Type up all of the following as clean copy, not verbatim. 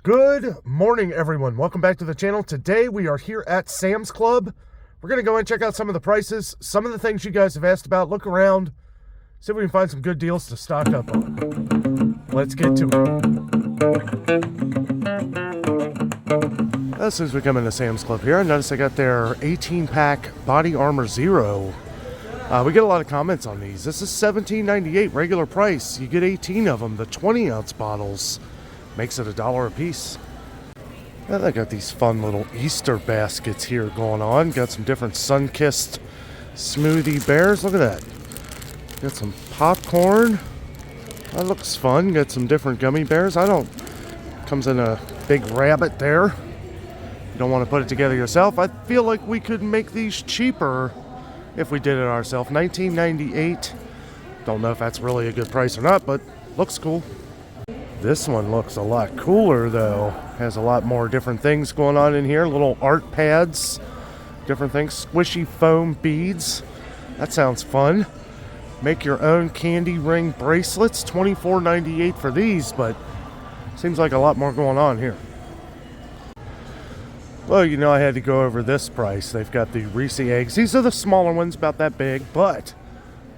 Good morning, everyone. Welcome back to the channel. Today we are here at Sam's Club. We're going to go and check out some of the prices, some of the things you guys have asked about, look around, see if we can find some good deals to stock up on. Let's get to it. As soon as we come into Sam's Club here, I noticed I got their 18-pack Body Armor Zero. We get a lot of comments on these. This is $17.98 regular price. You get 18 of them, the 20-ounce bottles. Makes it $1 a piece. And I got these fun little Easter baskets here going on. Got some different sun-kissed smoothie bears. Look at that. Got some popcorn. That looks fun. Got some different gummy bears. Comes in a big rabbit there. You don't want to put it together yourself. I feel like we could make these cheaper if we did it ourselves. $19.98. Don't know if that's really a good price or not, but looks cool. This one looks a lot cooler though. Has a lot more different things going on in here. Little art pads, different things, squishy foam beads. That sounds fun. Make your own candy ring bracelets. $24.98 for these, but seems like a lot more going on here. Well, you know I had to go over this price. They've got the Reese eggs. These are the smaller ones, about that big, but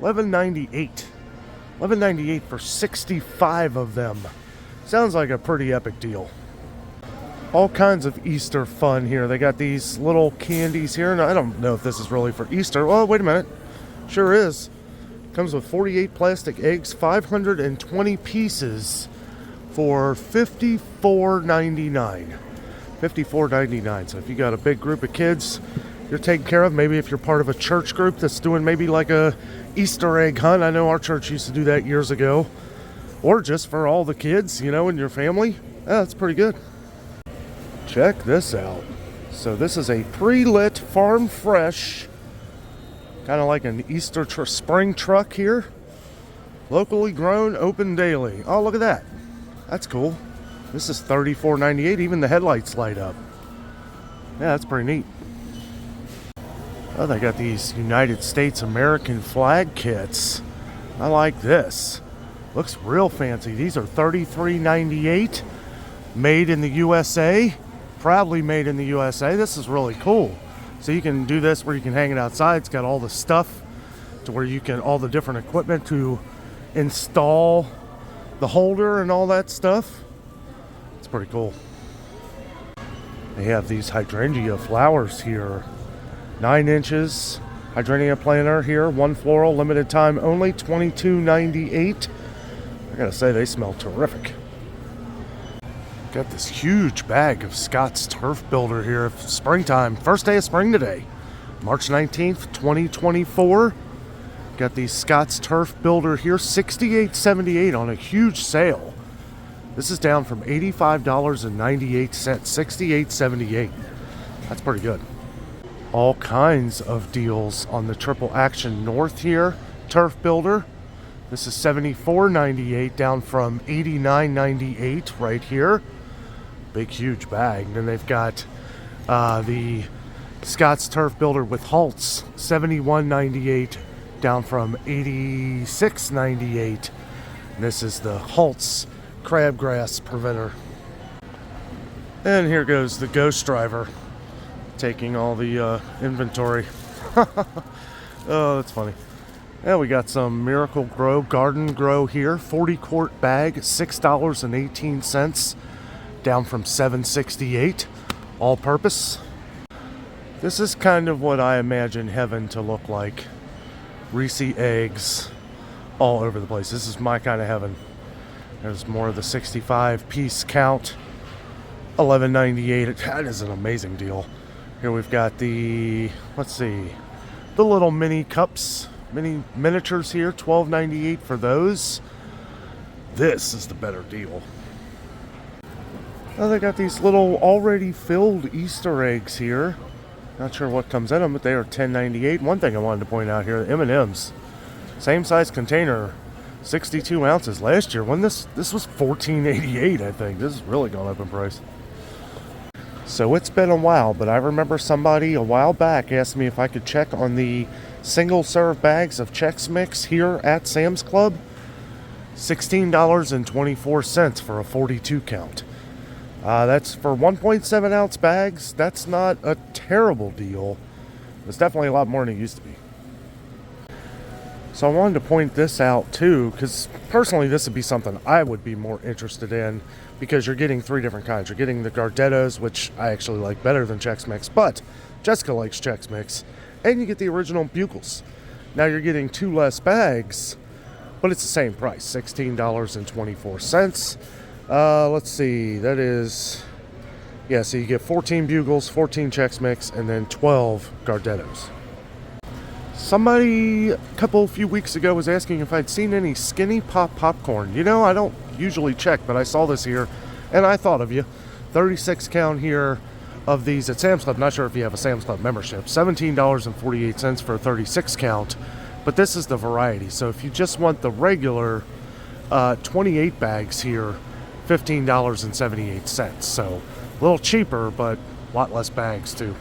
$11.98. $11.98 for 65 of them. Sounds like a pretty epic deal. All kinds of Easter fun here. They got these little candies here. And I don't know if this is really for Easter. Well, wait a minute. Sure is. Comes with 48 plastic eggs, 520 pieces for $54.99. $54.99. So if you got a big group of kids you're taking care of, maybe if you're part of a church group that's doing maybe like a Easter egg hunt. I know our church used to do that years ago. Or just for all the kids, you know, in your family. Yeah, that's pretty good. Check this out. So this is a pre-lit farm fresh, kind of like an Easter spring truck here. Locally grown, open daily. Oh, look at that. That's cool. This is $34.98. Even the headlights light up. Yeah, that's pretty neat. Oh, they got these United States American flag kits. I like this. Looks real fancy. These are $33.98. Made in the USA. Proudly made in the USA. This is really cool. So you can do this where you can hang it outside. It's got all the stuff to where you can, all the different equipment to install the holder and all that stuff. It's pretty cool. They have these hydrangea flowers here. 9 inches. Hydrangea planter here. One floral, limited time only. $22.98. I gotta say, they smell terrific. Got this huge bag of Scott's Turf Builder here. Springtime. First day of spring today. March 19th, 2024. Got these Scott's Turf Builder here. $68.78 on a huge sale. This is down from $85.98. $68.78. That's pretty good. All kinds of deals on the Triple Action North here. Turf Builder. This is $74.98 down from $89.98 right here. Big, huge bag. And then they've got the Scott's Turf Builder with halts. $71.98 down from $86.98. And this is the halts crabgrass preventer. And here goes the Ghost Driver taking all the inventory. Oh, that's funny. Yeah, we got some Miracle Grow Garden Grow here. 40 quart bag, $6.18, down from $7.68. All purpose. This is kind of what I imagine heaven to look like. Reese eggs all over the place. This is my kind of heaven. There's more of the 65 piece count. $11.98. That is an amazing deal. Here we've got the, let's see, the little mini cups. Mini miniatures here, $12.98 for those. This is the better deal. Oh, they got these little already filled Easter eggs here. Not sure what comes in them, but they are $10.98. One thing I wanted to point out here, the M&M's. Same size container, 62 ounces. Last year, when this was $14.88, I think. This has really gone up in price. So it's been a while, but I remember somebody a while back asked me if I could check on the single serve bags of Chex Mix here at Sam's Club. $16.24 for a 42 count. That's for 1.7 ounce bags. That's not a terrible deal. It's definitely a lot more than it used to be. So I wanted to point this out too, because personally this would be something I would be more interested in, because you're getting 3 different kinds. You're getting the Gardettos, which I actually like better than Chex Mix, but Jessica likes Chex Mix, and you get the original Bugles. Now you're getting 2 less bags, but it's the same price, $16.24. Let's see, that is, yeah, so you get 14 Bugles, 14 Chex Mix, and then 12 Gardettos. Somebody a few weeks ago was asking if I'd seen any Skinny Pop popcorn. You know, I don't usually check, but I saw this here, and I thought of you. 36 count here of these at Sam's Club. Not sure if you have a Sam's Club membership. $17.48 for a 36 count, but this is the variety. So if you just want the regular 28 bags here, $15.78. So a little cheaper, but a lot less bags too.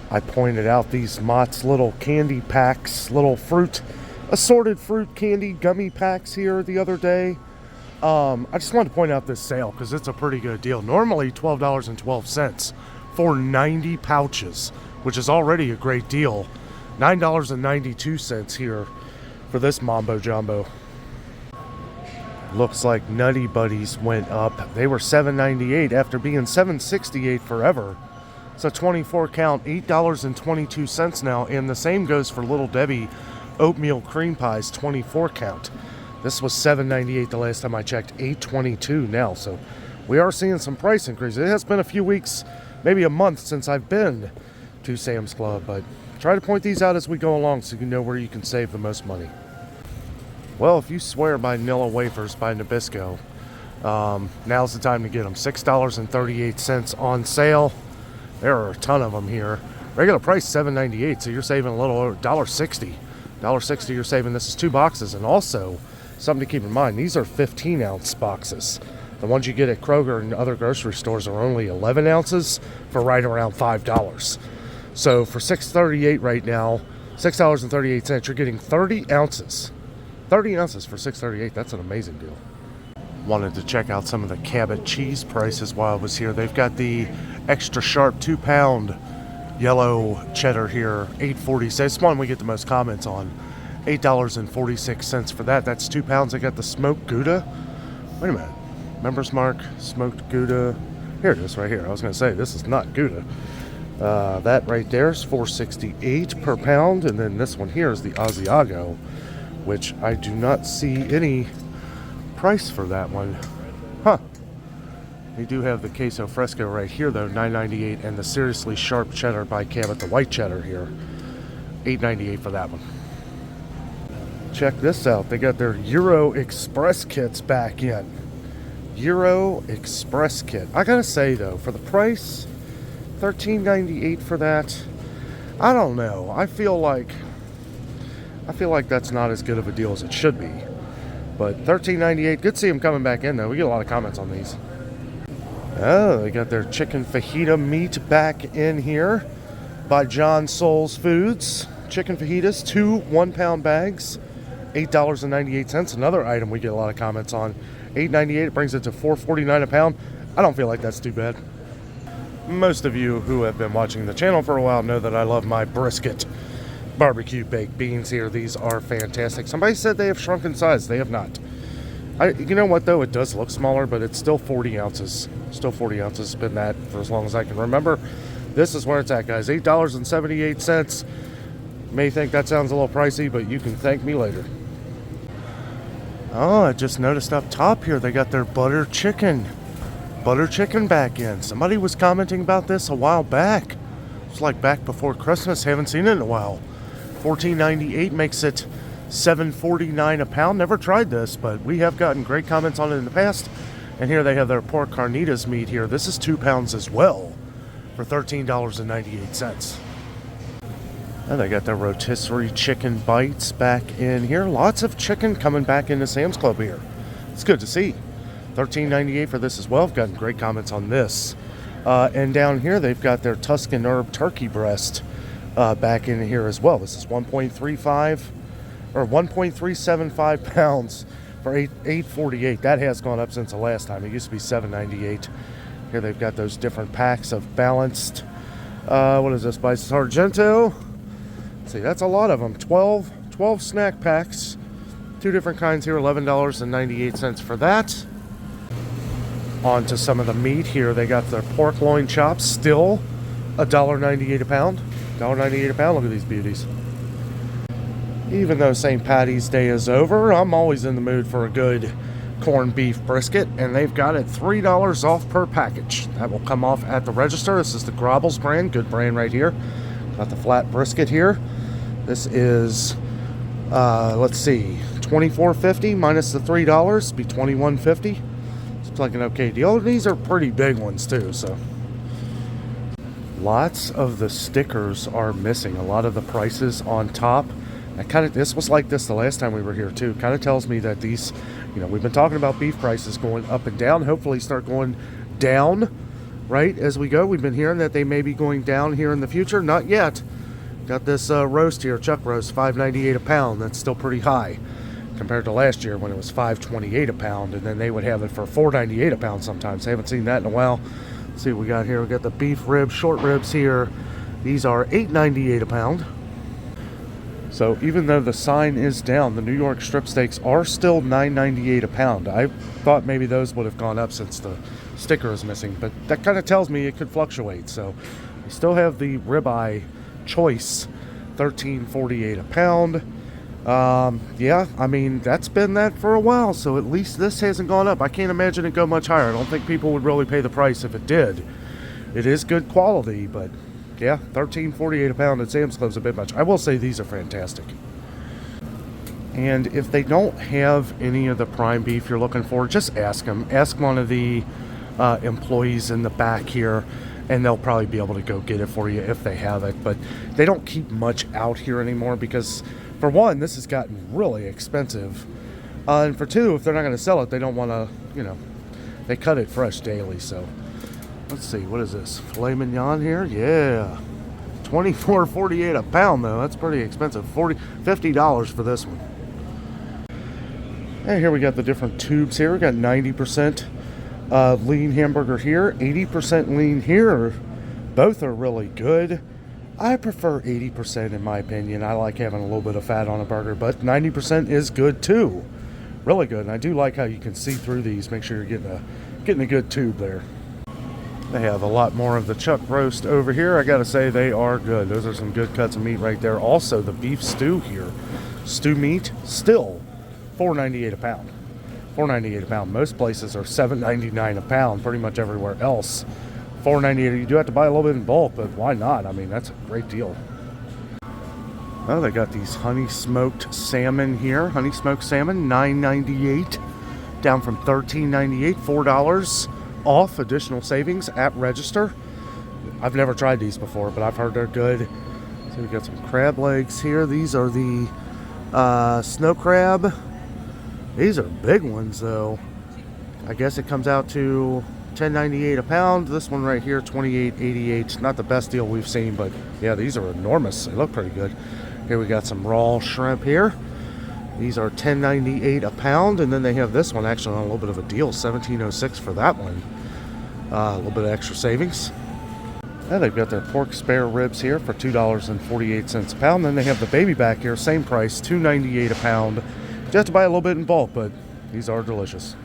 I pointed out these Mott's little candy packs, little assorted fruit candy gummy packs here the other day. I just wanted to point out this sale because it's a pretty good deal. Normally $12.12 for 90 pouches, which is already a great deal. $9.92 here for this Mambo Jumbo. Looks like Nutty Buddies went up. They were $7.98 after being $7.68 forever. So 24 count, $8.22 now, and the same goes for Little Debbie oatmeal cream pies, 24 count. This was $7.98 the last time I checked, $8.22 now. So we are seeing some price increases. It has been a few weeks, maybe a month since I've been to Sam's Club, but try to point these out as we go along so you know where you can save the most money. Well, if you swear by Nilla wafers by Nabisco, now's the time to get them. $6.38 on sale. There are a ton of them here. Regular price $7.98, so you're saving a little over $1.60. $1.60 you're saving. This is 2 boxes, and also something to keep in mind, these are 15 ounce boxes. The ones you get at Kroger and other grocery stores are only 11 ounces for right around $5. So for $6.38 right now, $6.38, you're getting 30 ounces. 30 ounces for $6.38. That's an amazing deal. Wanted to check out some of the Cabot cheese prices while I was here. They've got the extra sharp 2-pound yellow cheddar here, $8.46. This one we get the most comments on. $8.46 for that. That's 2 pounds. They got the smoked Gouda. Wait a minute. Members Mark, smoked Gouda. Here it is right here. I was going to say, this is not Gouda. That right there is $4.68 per pound. And then this one here is the Asiago, which I do not see any price for that one. Huh. They do have the queso fresco right here though, $9.98, and the seriously sharp cheddar by Cabot, the white cheddar here, $8.98 for that one. Check this out. They got their Euro Express kits back in. Euro Express kit. I gotta say though, for the price, $13.98 for that, I don't know. I feel like that's not as good of a deal as it should be. But $13.98, good to see them coming back in though. We get a lot of comments on these. Oh, they got their chicken fajita meat back in here by John Souls Foods. Chicken fajitas, 2 1-pound bags, $8.98. Another item we get a lot of comments on. $8.98, it brings it to $4.49 a pound. I don't feel like that's too bad. Most of you who have been watching the channel for a while know that I love my brisket barbecue baked beans here. These are fantastic. Somebody said they have shrunk in size. They have not. You know what though? It does look smaller, but it's still 40 ounces. Still 40 ounces. It's been that for as long as I can remember. This is where it's at, guys. $8.78. May think that sounds a little pricey, but you can thank me later. Oh, I just noticed up top here they got their butter chicken. Butter chicken back in. Somebody was commenting about this a while back. It's like back before Christmas. Haven't seen it in a while. $14.98 makes it $7.49 a pound. Never tried this, but we have gotten great comments on it in the past. And here they have their pork carnitas meat here. This is 2 pounds as well for $13.98. And they got their rotisserie chicken bites back in here. Lots of chicken coming back into Sam's Club here. It's good to see. $13.98 for this as well. I've gotten great comments on this. And down here they've got their Tuscan herb turkey breast back in here as well. This is 1.375 pounds for $8.48. That has gone up since the last time. It used to be $7.98. Here they've got those different packs of balanced, what is this, by Sargento? Let's see, that's a lot of them. 12 snack packs. 2 different kinds here, $11.98 for that. On to some of the meat here. They got their pork loin chops, still $1.98 a pound. $1.98 a pound, look at these beauties. Even though St. Patty's Day is over, I'm always in the mood for a good corned beef brisket, and they've got it $3 off per package. That will come off at the register. This is the Grobbles brand, good brand right here. Got the flat brisket here. This is, let's see, $24.50 minus the $3, be $21.50. It's like an okay deal. These are pretty big ones too, so. Lots of the stickers are missing. A lot of the prices on top. This was like this the last time we were here too. Kind of tells me that these, we've been talking about beef prices going up and down. Hopefully start going down, right, as we go. We've been hearing that they may be going down here in the future. Not yet. Got this roast here, chuck roast, $5.98 a pound. That's still pretty high compared to last year when it was $5.28 a pound, and then they would have it for $4.98 a pound sometimes. I haven't seen that in a while. Let's see what we got here. We got the beef ribs, short ribs here. These are $8.98 a pound. So even though the sign is down, the New York strip steaks are still $9.98 a pound. I thought maybe those would have gone up since the sticker is missing, but that kind of tells me it could fluctuate. So we still have the ribeye choice, $13.48 a pound. Yeah, I mean, that's been that for a while, so at least this hasn't gone up. I can't imagine it go much higher. I don't think people would really pay the price if it did. It is good quality, but yeah, $13.48 a pound at Sam's Club's a bit much. I will say these are fantastic. And if they don't have any of the prime beef you're looking for, just ask them. Ask one of the employees in the back here, and they'll probably be able to go get it for you if they have it. But they don't keep much out here anymore because, for one, this has gotten really expensive. And for two, if they're not going to sell it, they don't want to, they cut it fresh daily. So let's see, what is this? Filet mignon here? Yeah. $24.48 a pound, though. That's pretty expensive. $50 for this one. And here we got the different tubes here. We got 90% lean hamburger here, 80% lean here. Both are really good. I prefer 80% in my opinion. I like having a little bit of fat on a burger, but 90% is good too. Really good. And I do like how you can see through these. Make sure you're getting a good tube there. They have a lot more of the chuck roast over here. I gotta say, they are good. Those are some good cuts of meat right there. Also, the beef stew here. Stew meat, still $4.98 a pound. $4.98 a pound. Most places are $7.99 a pound, pretty much everywhere else. $4.98. You do have to buy a little bit in bulk, but why not? I mean, that's a great deal. Oh, they got these honey smoked salmon here. Honey smoked salmon, $9.98, down from $13.98, $4 off, additional savings at register. I've never tried these before, but I've heard they're good. So we got some crab legs here. These are the snow crab. These are big ones, though. I guess it comes out to $10.98 a pound. This one right here, $28.88. Not the best deal we've seen, but yeah, these are enormous. They look pretty good. Here we got some raw shrimp here. These are $10.98 a pound, and then they have this one actually on a little bit of a deal, $17.06 for that one. A little bit of extra savings. And they've got their pork spare ribs here for $2.48 a pound. Then they have the baby back here, same price, $2.98 a pound. You have to buy a little bit in bulk, but these are delicious.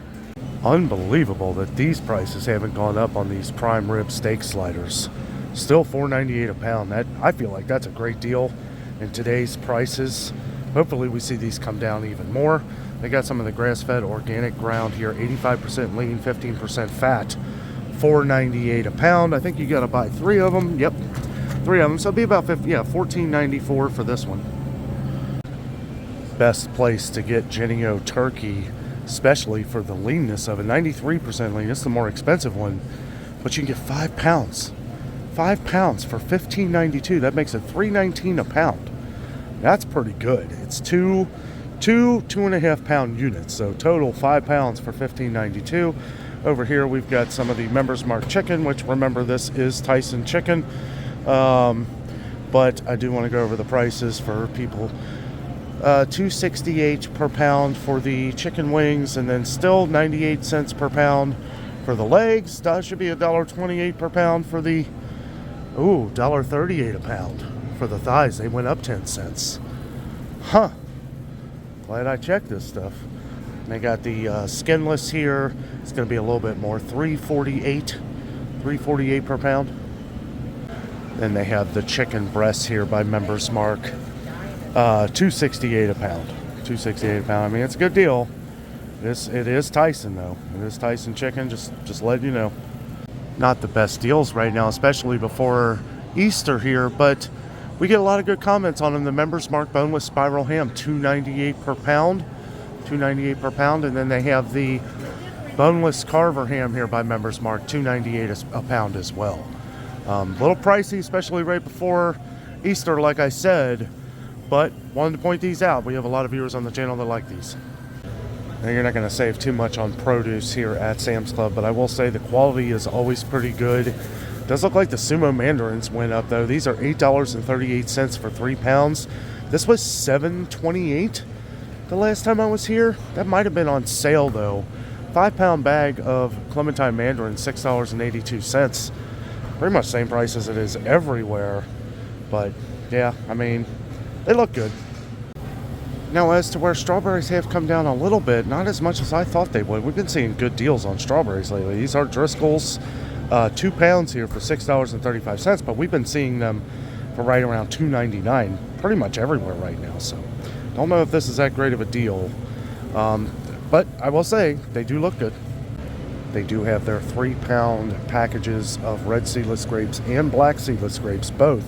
Unbelievable that these prices haven't gone up on these prime rib steak sliders. Still $4.98 a pound. That, I feel like that's a great deal in today's prices. Hopefully we see these come down even more. They got some of the grass-fed organic ground here, 85% lean, 15% fat, $4.98 a pound. I think you got to buy 3 of them. Yep, 3 of them. So it'll be about $14.94 for this one. Best place to get Jennie-O turkey, especially for the leanness of it. 93% lean. It's the more expensive one, but you can get 5 pounds. 5 pounds for $15.92. That makes it $3.19 a pound. That's pretty good. It's two 2.5 pound units. So total 5 pounds for $15.92. Over here we've got some of the Members Mark chicken, which remember this is Tyson chicken. But I do want to go over the prices for people. $2.68 per pound for the chicken wings, and then still 98 cents per pound for the legs. That should be $1.28 per pound for the, $1.38 a pound for the thighs. They went up 10 cents. Huh. Glad I checked this stuff. They got the skinless here. It's going to be a little bit more, $3.48 per pound. Then they have the chicken breasts here by Members Mark, $2.68 a pound. $2.68 a pound. I mean, it's a good deal. It is Tyson though. It is Tyson chicken. Just letting you know. Not the best deals right now, especially before Easter here, but we get a lot of good comments on them. The Members Mark boneless spiral ham, $2.98 per pound. $2.98 per pound. And then they have the boneless Carver ham here by Members Mark, $2.98 a pound as well. A little pricey, especially right before Easter, like I said, but wanted to point these out. We have a lot of viewers on the channel that like these. Now, you're not going to save too much on produce here at Sam's Club, but I will say the quality is always pretty good. It does look like the sumo mandarins went up, though. These are $8.38 for 3 pounds. This was $7.28 the last time I was here. That might have been on sale, though. 5-pound bag of Clementine mandarin, $6.82. Pretty much same price as it is everywhere. But, yeah, I mean, they look good. Now, as to where strawberries have come down a little bit, not as much as I thought they would. We've been seeing good deals on strawberries lately. These are Driscoll's, 2 pounds here for $6.35, but we've been seeing them for right around $2.99 pretty much everywhere right now. So, don't know if this is that great of a deal. But I will say, they do look good. They do have their 3-pound packages of red seedless grapes and black seedless grapes, both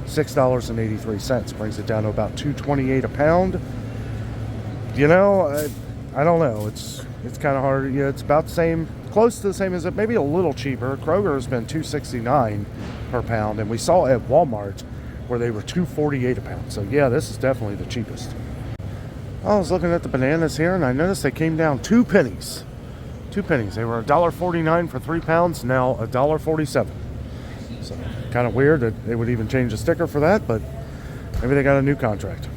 $6.83. Brings it down to about $2.28 a pound. You know, I don't know. It's kind of hard. Yeah, it's about the same, close to the same as it, maybe a little cheaper. Kroger has been $2.69 per pound, and we saw at Walmart where they were $2.48 a pound. So yeah, this is definitely the cheapest. I was looking at the bananas here, and I noticed they came down 2 pennies. 2 pennies. They were $1.49 for 3 pounds, now $1.47. So kind of weird that they would even change the sticker for that, but maybe they got a new contract.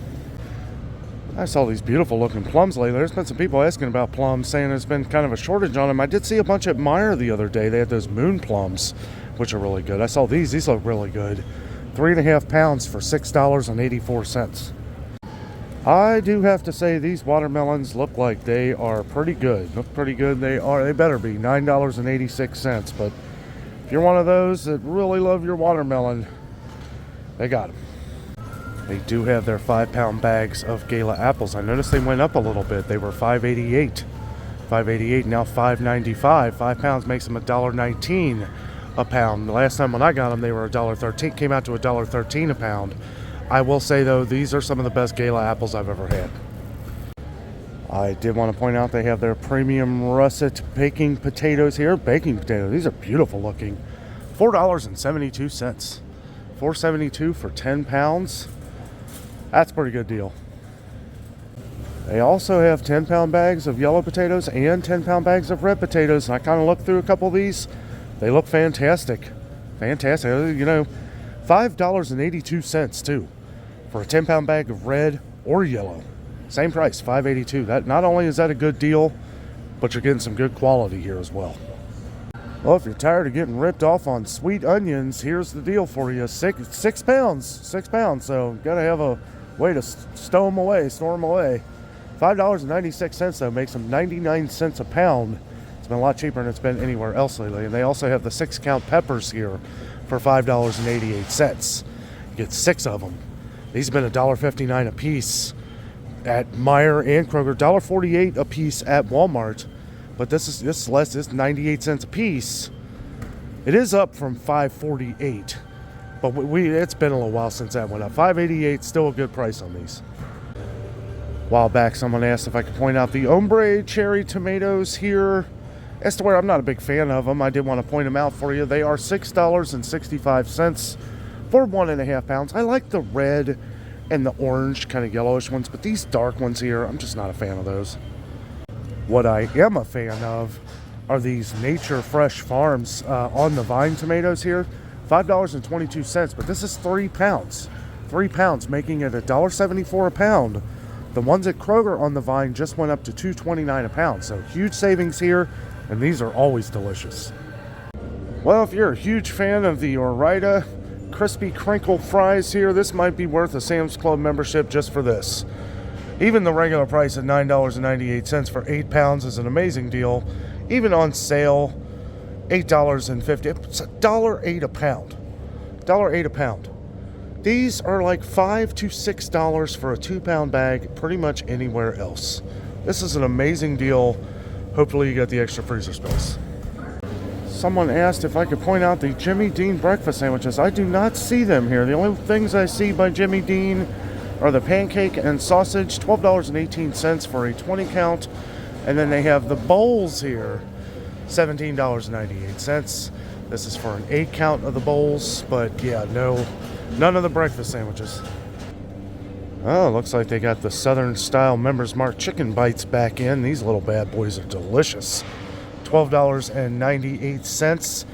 I saw these beautiful looking plums lately. There's been some people asking about plums, saying there's been kind of a shortage on them. I did see a bunch at Meijer the other day. They had those moon plums, which are really good. I saw these. These look really good. 3.5 pounds for $6.84. I do have to say these watermelons look like they are pretty good. Look pretty good. They better be $9.86. But if you're one of those that really love your watermelon, they got them. They do have their 5-pound bags of Gala apples. I noticed they went up a little bit. They were $5.88. $5.88, now $5.95. 5 pounds makes them $1.19 a pound. The last time when I got them, they were $1.13. Came out to $1.13 a pound. I will say, though, these are some of the best Gala apples I've ever had. I did want to point out they have their premium russet baking potatoes here. Baking potatoes. These are beautiful looking. $4.72. $4.72 for 10 pounds. That's a pretty good deal. They also have 10-pound bags of yellow potatoes and 10-pound bags of red potatoes. And I kind of looked through a couple of these. They look fantastic. Fantastic. You know, $5.82 too for a 10-pound bag of red or yellow. Same price, $5.82. That not only is that a good deal, but you're getting some good quality here as well. Well, if you're tired of getting ripped off on sweet onions, here's the deal for you. 6 pounds. 6 pounds. So gotta have a way to store them away. $5.96 though makes them 99 cents a pound. It's been a lot cheaper than it's been anywhere else lately. And they also have the 6-count peppers here for $5.88. You get 6 of them. These have been $1.59 a piece at Meijer and Kroger, $1.48 a piece at Walmart. But this is less. This is 98 cents a piece. It is up from $5.48, but it's been a little while since that went up. $5.88, still a good price on these. A while back, someone asked if I could point out the ombre cherry tomatoes here. As to where I'm not a big fan of them, I did want to point them out for you. They are $6.65 for 1.5 pounds. I like the red and the orange, kind of yellowish ones, but these dark ones here, I'm just not a fan of those. What I am a fan of are these Nature Fresh Farms on the vine tomatoes here. $5.22, but this is 3 pounds. 3 pounds, making it $1.74 a pound. The ones at Kroger on the vine just went up to $2.29 a pound. So huge savings here. And these are always delicious. Well, if you're a huge fan of the Ore-Ida crispy crinkle fries here, this might be worth a Sam's Club membership just for this. Even the regular price at $9.98 for 8 pounds is an amazing deal. Even on sale, $8.50. It's $1.08 a pound. $1.08 a pound. These are like $5 to $6 for a 2-pound bag pretty much anywhere else. This is an amazing deal. Hopefully you got the extra freezer space. Someone asked if I could point out the Jimmy Dean breakfast sandwiches. I do not see them here. The only things I see by Jimmy Dean are the pancake and sausage, $12.18 for a 20 count. And then they have the bowls here, $17.98. This is for an 8 count of the bowls, but yeah, none of the breakfast sandwiches. Oh, looks like they got the Southern style Members Mark chicken bites back in. These little bad boys are delicious. $12.98.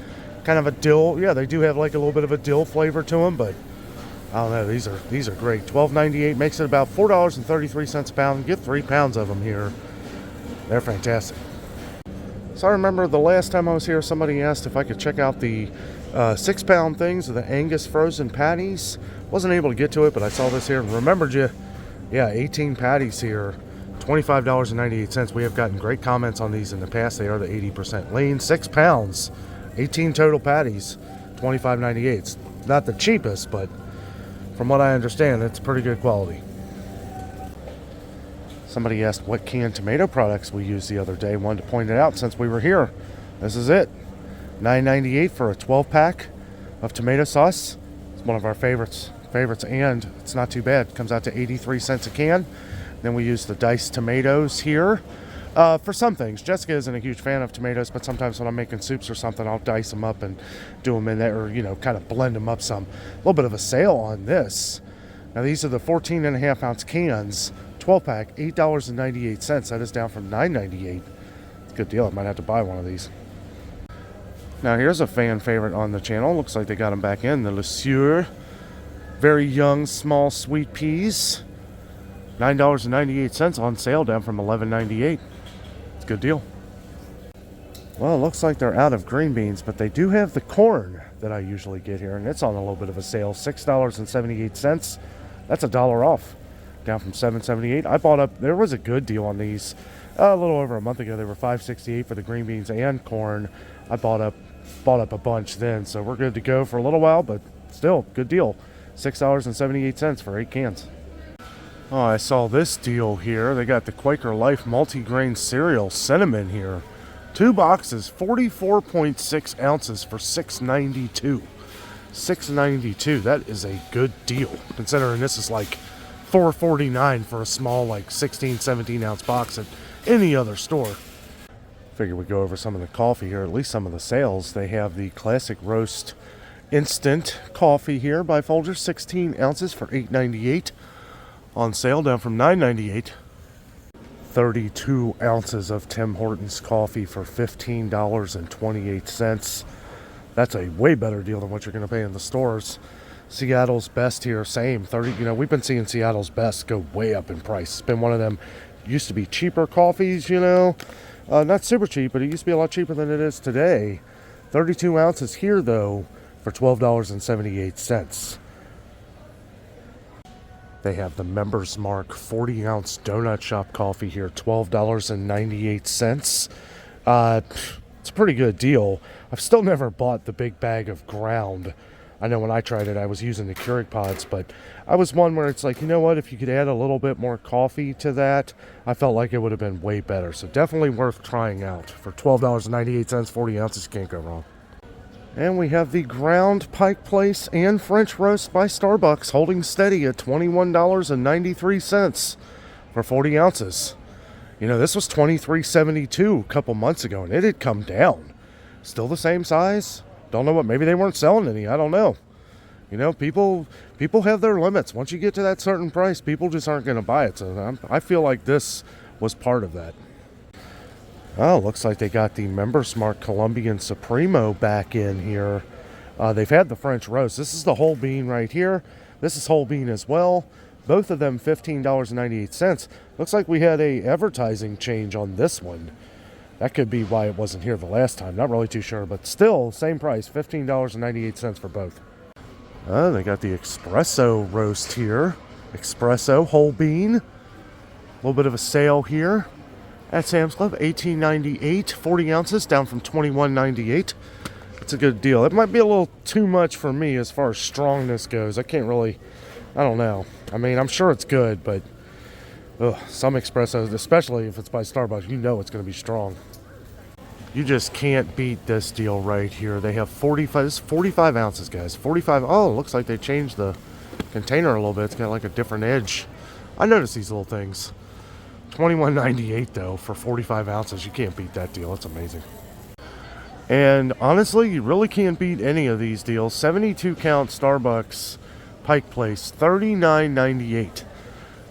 Kind of a dill. Yeah, they do have like a little bit of a dill flavor to them, but I don't know. These are great. $12.98 makes it about $4.33 a pound. Get 3 pounds of them here. They're fantastic. So I remember the last time I was here, somebody asked if I could check out the 6-pound things of the Angus frozen patties. Wasn't able to get to it, but I saw this here and remembered you. Yeah, 18 patties here, $25.98. We have gotten great comments on these in the past. They are the 80% lean. 6 pounds, 18 total patties, $25.98. It's not the cheapest, but from what I understand, it's pretty good quality. Somebody asked what canned tomato products we used the other day. Wanted to point it out since we were here. This is it. $9.98 for a 12-pack of tomato sauce. It's one of our favorites, and it's not too bad. It comes out to 83 cents a can. Then we use the diced tomatoes here for some things. Jessica isn't a huge fan of tomatoes, but sometimes when I'm making soups or something, I'll dice them up and do them in there, or kind of blend them up some. A little bit of a sale on this. Now these are the 14.5-ounce cans, 12-pack, $8.98. That is down from $9.98. It's a good deal. I might have to buy one of these. Now here's a fan favorite on the channel. Looks like they got them back in. The Le Sueur, very young, small, sweet peas. $9.98 on sale, down from $11.98. It's a good deal. Well, it looks like they're out of green beans, but they do have the corn that I usually get here, and it's on a little bit of a sale. $6.78. That's $1 off, down from $7.78. I bought up, there was a good deal on these a little over a month ago. They were $5.68 for the green beans and corn. I bought up a bunch then, so we're good to go for a little while, but still, good deal. $6.78 for 8 cans. Oh, I saw this deal here. They got the Quaker Life multigrain cereal cinnamon here. 2 boxes, 44.6 ounces for $6.92. $6.92. That is a good deal, considering this is like $4.49 for a small, like 16, 17 ounce box at any other store. Figure we go over some of the coffee here, at least some of the sales. They have the Classic Roast Instant Coffee here by Folgers, 16 ounces for $8.98. On sale, down from $9.98. 32 ounces of Tim Hortons coffee for $15.28. That's a way better deal than what you're going to pay in the stores. Seattle's Best here, same. 30. We've been seeing Seattle's Best go way up in price. It's been one of them, used to be cheaper coffees, not super cheap, but it used to be a lot cheaper than it is today. 32 ounces here, though, for $12.78. They have the Members Mark 40-ounce donut shop coffee here, $12.98. It's a pretty good deal. I've still never bought the big bag of ground. I know when I tried it, I was using the Keurig pods, but I was one where it's like, you know what, if you could add a little bit more coffee to that, I felt like it would have been way better. So definitely worth trying out. For $12.98, 40 ounces, can't go wrong. And we have the ground Pike Place and French roast by Starbucks holding steady at $21.93 for 40 ounces. This was $23.72 a couple months ago, and it had come down. Still the same size. Don't know what, maybe they weren't selling any. I don't know. People have their limits. Once you get to that certain price, people just aren't going to buy it. So I feel like this was part of that. Oh, looks like they got the Members Mark Colombian Supremo back in here. They've had the French roast. This is the whole bean right here. This is whole bean as well. Both of them $15.98. Looks like we had a advertising change on this one. That could be why it wasn't here the last time. Not really too sure, but still, same price, $15.98 for both. They got the espresso roast here. Espresso, whole bean. A little bit of a sale here at Sam's Club. $18.98, 40 ounces, down from $21.98. It's a good deal. It might be a little too much for me as far as strongness goes. I don't know. I mean, I'm sure it's good, but some espressos, especially if it's by Starbucks, you know it's going to be strong. You just can't beat this deal right here. They have 45 ounces, guys. 45. Oh, it looks like they changed the container a little bit. It's got like a different edge. I noticed these little things. $21.98 though for 45 ounces. You can't beat that deal. It's amazing. And honestly, you really can't beat any of these deals. 72 count Starbucks Pike Place, $39.98.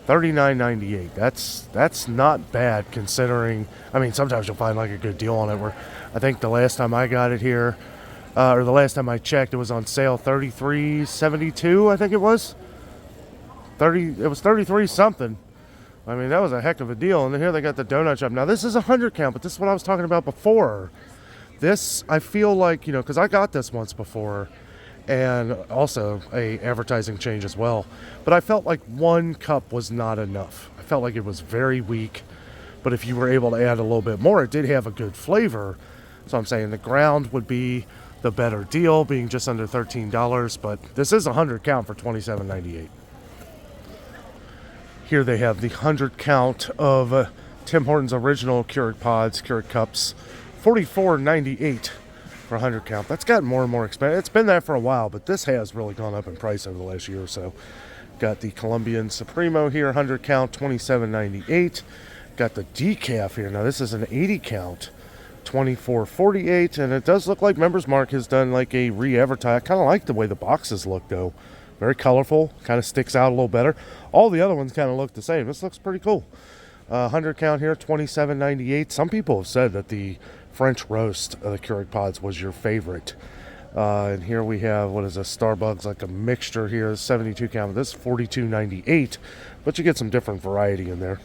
$39.98. That's not bad considering. I mean, sometimes you'll find like a good deal on it. Where I think the last time I got it here, or the last time I checked, it was on sale $33.72. I think it was It was 33 something. I mean, that was a heck of a deal. And then here they got the donut shop. Now this is a 100 count, but this is what I was talking about before. This, I feel like, because I got this once before. And also a advertising change as well. But I felt like one cup was not enough. I felt like it was very weak. But if you were able to add a little bit more, it did have a good flavor. So I'm saying the ground would be the better deal, being just under $13. But this is a 100 count for $27.98. Here they have the 100 count of Tim Hortons original Keurig pods, Keurig cups, $44.98. For 100 count. That's gotten more and more expensive. It's been that for a while, but this has really gone up in price over the last year or so. Got the Colombian Supremo here, 100 count, $27.98. Got the decaf here. Now this is an 80 count, $24.48, and it does look like Members Mark has done like a re-advertise. I kind of like the way the boxes look though. Very colorful, kind of sticks out a little better. All the other ones kind of look the same. This looks pretty cool. 100 count here, $27.98. Some people have said that the French roast of the Keurig pods was your favorite. And here we have, what is a Starbucks, like a mixture here, 72 count. This is $42.98, but you get some different variety in there.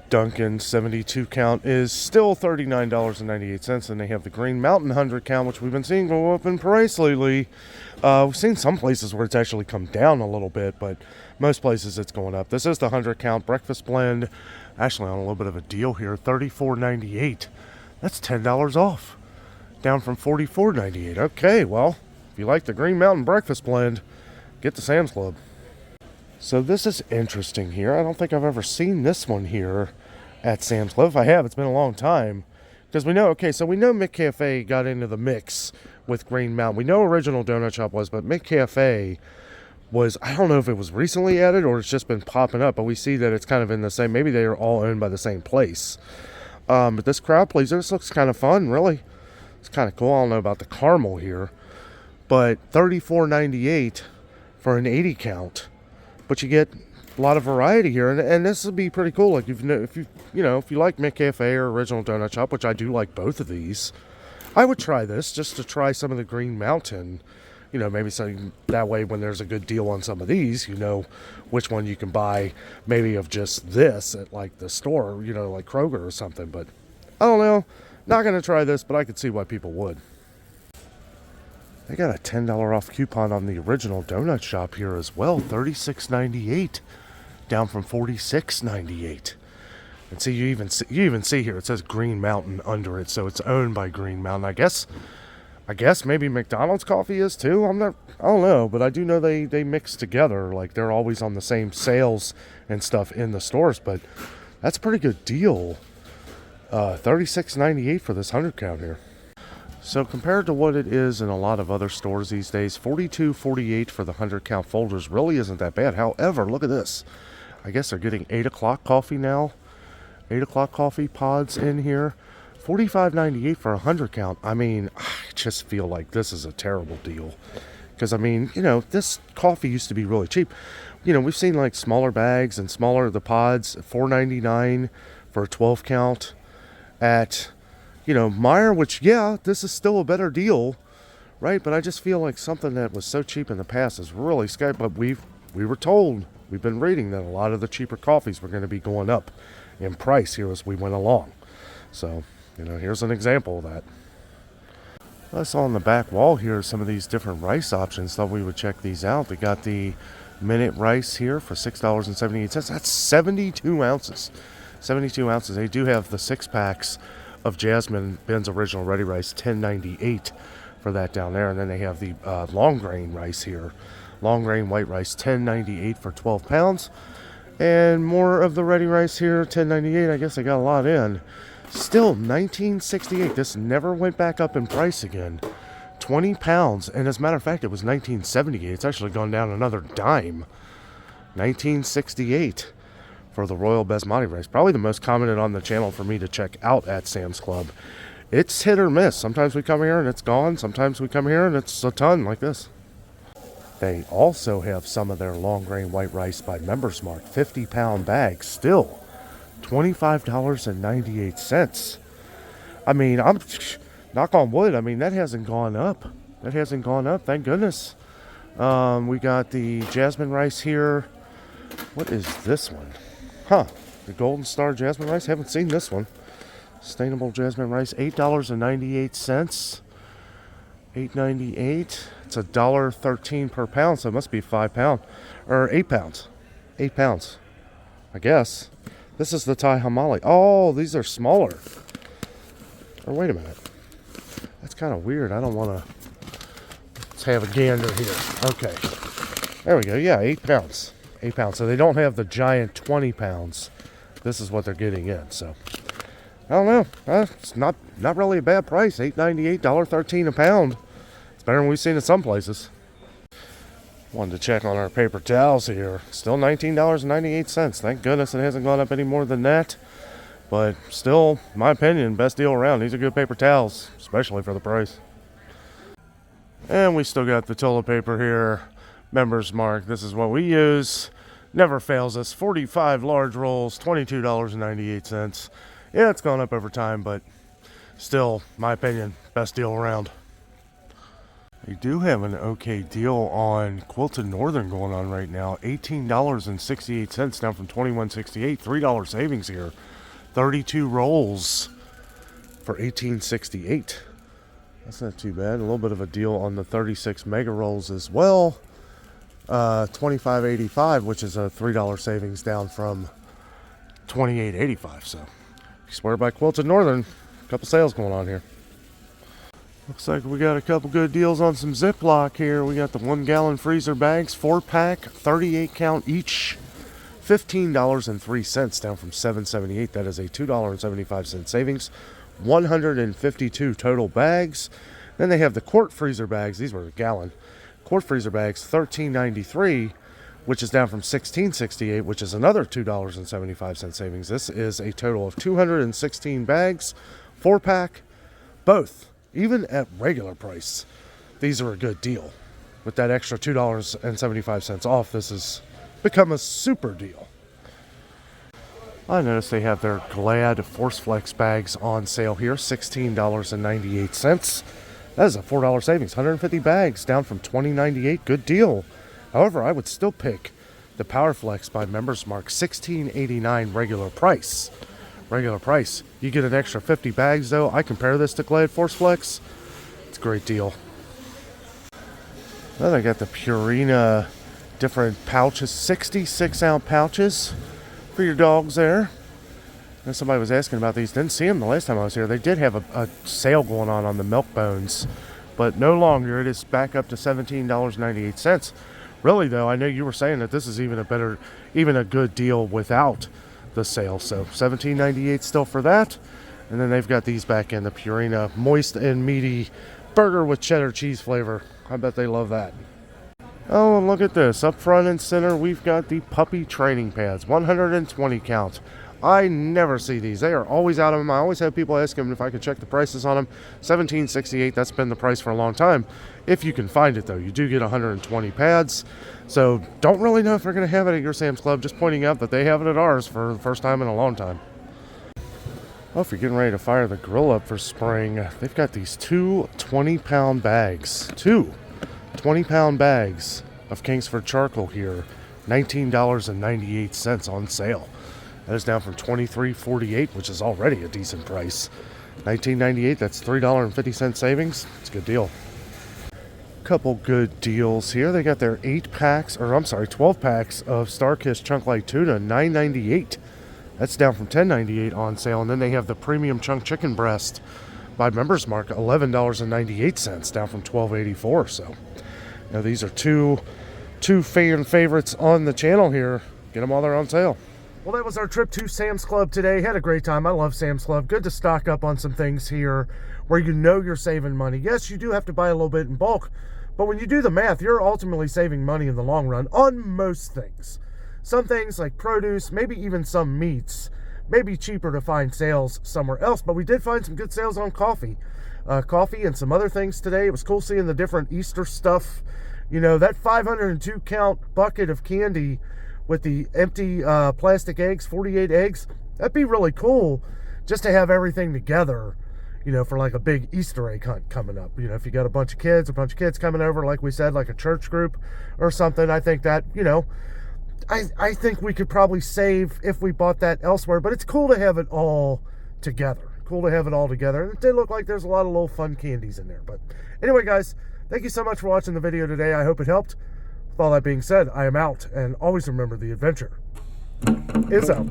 Dunkin' 72 count is still $39.98, and they have the Green Mountain 100 count, which we've been seeing go up in price lately. We've seen some places where it's actually come down a little bit, but most places it's going up. This is the 100 count breakfast blend, actually on a little bit of a deal here, $34.98. That's $10 off, down from $44.98. Okay, well, if you like the Green Mountain breakfast blend, get the Sam's Club. So this is interesting here. I don't think I've ever seen this one here at Sam's Club. If I have, it's been a long time. Because we know McCafe got into the mix with Green Mountain. We know Original Donut Shop was, but McCafe was, I don't know if it was recently added or it's just been popping up, but we see that it's kind of in the same, maybe they are all owned by the same place. But this crowd pleaser, this looks kind of fun, really. It's kind of cool. I don't know about the caramel here, but $34.98 for an 80 count. But you get a lot of variety here, and this would be pretty cool. Like if you like McCafe or Original Donut Shop, which I do like both of these, I would try this just to try some of the Green Mountain. Maybe something that way when there's a good deal on some of these, which one you can buy maybe of just this at like the store, like Kroger or something. But I don't know. Not going to try this, but I could see why people would. They got a $10 off coupon on the Original Donut Shop here as well, $36.98, down from $46.98. And see, you even see here, it says Green Mountain under it, so it's owned by Green Mountain. I guess maybe McDonald's coffee is too. I don't know, but I do know they mix together. Like they're always on the same sales and stuff in the stores. But that's a pretty good deal. $36.98 for this 100 count here. So compared to what it is in a lot of other stores these days, $42.48 for the 100 count folders really isn't that bad. However, look at this. I guess they're getting 8 o'clock coffee now. 8 o'clock coffee pods in here. $45.98 for a 100 count. I mean, I just feel like this is a terrible deal. Because, I mean, this coffee used to be really cheap. We've seen like smaller bags and smaller, the pods, $4.99 for a 12 count at, Meijer, which, yeah, this is still a better deal, right? But I just feel like something that was so cheap in the past is really sky. But we were told, we've been reading that a lot of the cheaper coffees were going to be going up in price here as we went along. So Here's an example of that. I saw on the back wall here some of these different rice options. Thought we would check these out. They got the minute rice here for $6.78. That's 72 ounces. 72 ounces. They do have the 6-packs of Jasmine Ben's Original Ready Rice, $10.98 for that down there. And then they have the long grain rice here. Long grain white rice, $10.98 for 12 pounds. And more of the ready rice here, $10.98. I guess they got a lot in. Still $19.68. This never went back up in price again. 20 pounds. And as a matter of fact, it was $19.78. It's actually gone down another dime. $19.68 for the Royal Basmati rice. Probably the most commented on the channel for me to check out at Sam's Club. It's hit or miss. Sometimes we come here and it's gone. Sometimes we come here and it's a ton like this. They also have some of their long grain white rice by Members Mark. 50-pound bags. Still $25.98. I mean, I'm knock on wood. I mean, that hasn't gone up. That hasn't gone up. Thank goodness. We got the jasmine rice here. What is this one? The Golden Star jasmine rice. Haven't seen this one. Sustainable jasmine rice. $8.98. $8.98. It's $1.13 per pound, so it must be 5 pounds or 8 pounds. 8 pounds, I guess. This is the Thai Hamali. Oh, these are smaller. Or wait a minute. That's kind of weird. I don't want to. Let's have a gander here. Okay. There we go. Yeah, 8 pounds. 8 pounds. So they don't have the giant 20 pounds. This is what they're getting in. So I don't know. It's not really a bad price. $8.98, $1.13 a pound. It's better than we've seen in some places. Wanted to check on our paper towels here. Still $19.98. Thank goodness it hasn't gone up any more than that. But still, in my opinion, best deal around. These are good paper towels, especially for the price. And we still got the toilet paper here. Members Mark. This is what we use. Never fails us. 45 large rolls, $22.98. Yeah, it's gone up over time, but still, in my opinion, best deal around. They do have an okay deal on Quilted Northern going on right now. $18.68 down from $21.68. $3 savings here. 32 rolls for $18.68. That's not too bad. A little bit of a deal on the 36 mega rolls as well. $25.85, which is a $3 savings down from $28.85. So, if you swear by Quilted Northern, a couple sales going on here. Looks like we got a couple good deals on some Ziploc here. We got the 1-gallon freezer bags, 4-pack, 38 count each, $15.03 down from $7.78. That is a $2.75 savings. 152 total bags. Then they have the quart freezer bags. These were a gallon. Quart freezer bags, $13.93, which is down from $16.68, which is another $2.75 savings. This is a total of 216 bags, 4-pack, both. Even at regular price, these are a good deal. With that extra $2.75 off, this has become a super deal. I noticed they have their Glad Force Flex bags on sale here, $16.98. That is a $4 savings, 150 bags, down from $20.98. Good deal. However, I would still pick the Power Flex by Members Mark, $16.89 regular price. Regular price. You get an extra 50 bags though. I compare this to Glad Force Flex. It's a great deal. Then I got the Purina different pouches, 66-ounce pouches for your dogs there. And somebody was asking about these. Didn't see them the last time I was here. They did have a sale going on the milk bones, but no longer. It is back up to $17.98. Really though, I know you were saying that this is even a good deal without the sale. So $17.98 still for that. And then they've got these back in, the Purina moist and meaty burger with cheddar cheese flavor. I bet they love that. Oh, and look at this. Up front and center, we've got the puppy training pads, 120 count. I never see these. They are always out of them. I always have people ask them if I could check the prices on them. $17.68. That's been the price for a long time. If you can find it though, you do get 120 pads. So don't really know if they're going to have it at your Sam's Club. Just pointing out that they have it at ours for the first time in a long time. Oh, if you're getting ready to fire the grill up for spring, they've got these two 20-pound bags. Two 20-pound bags of Kingsford charcoal here. $19.98 on sale. That is down from $23.48, which is already a decent price. $19.98, that's $3.50 savings. It's a good deal. Couple good deals here. They got their 12 packs of Starkist Chunk Light Tuna, $9.98. That's down from $10.98 on sale. And then they have the premium chunk chicken breast by Members Mark, $11.98, down from $12.84. So now these are two fan favorites on the channel here. Get them while they're on sale. Well, that was our trip to Sam's Club today. Had a great time. I love Sam's Club. Good to stock up on some things here where you know you're saving money. Yes, you do have to buy a little bit in bulk, but when you do the math, you're ultimately saving money in the long run on most things. Some things like produce, maybe even some meats, may be cheaper to find sales somewhere else, but we did find some good sales on coffee. Coffee and some other things today. It was cool seeing the different Easter stuff. You know, that 502 count bucket of candy with the empty plastic eggs, 48 eggs, that'd be really cool just to have everything together, you know, for like a big Easter egg hunt coming up. You know, if you got a bunch of kids coming over, like we said, like a church group or something, I think that, you know, I think we could probably save if we bought that elsewhere, but it's cool to have it all together. Cool to have it all together. And it did look like there's a lot of little fun candies in there. But anyway, guys, thank you so much for watching the video today. I hope it helped. With all that being said, I am out. And always remember, the adventure is out.